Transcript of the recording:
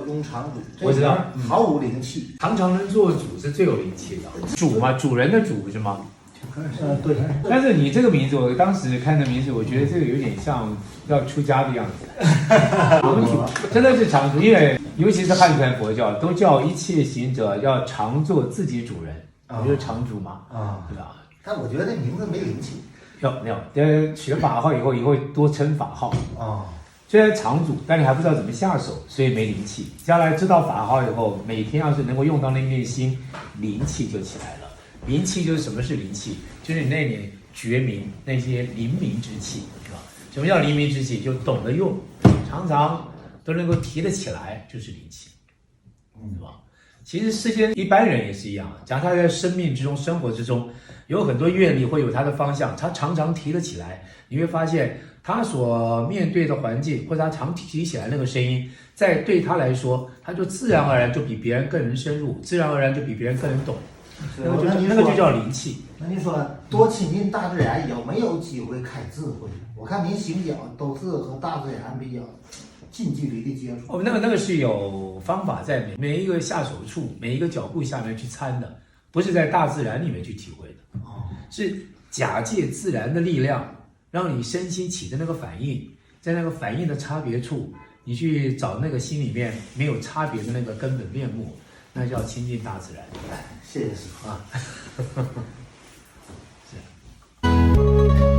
庸常主，我知道，毫无灵气。常常能做主是最有灵气的，主嘛，主人的主是吗？对。但是你这个名字，我当时看的名字，我觉得这个有点像要出家的样子。我们主真的是常住，因为尤其是汉传佛教，都叫一切行者要常做自己主人，我就是常主嘛，对吧？但我觉得这名字没灵气。没有，取了法号以后多称法号啊。虽然常主，但你还不知道怎么下手，所以没灵气。将来知道法号以后，每天要是能够用到那念心，灵气就起来了。灵气就是什么是灵气？就是你那点觉明那些灵明之气，是吧？什么叫灵明之气？就懂得用，常常都能够提得起来，就是灵气，是吧？其实世间一般人也是一样，讲他在生命之中、生活之中，有很多阅历会有他的方向，他常常提得起来，你会发现他所面对的环境，或者他常提起来那个声音，在对他来说，他就自然而然就比别人更能深入，自然而然就比别人更能懂。那个就叫灵气。那您说多亲近大自然，有没有机会开智慧？我看您行脚都是和大自然比较近距离的接触。那个是有方法在每一个下手处、每一个脚步下面去参的，不是在大自然里面去体会的，是假借自然的力量，让你身心起的那个反应，在那个反应的差别处，你去找那个心里面没有差别的那个根本面目。那叫亲近大自然。谢谢师傅啊。是。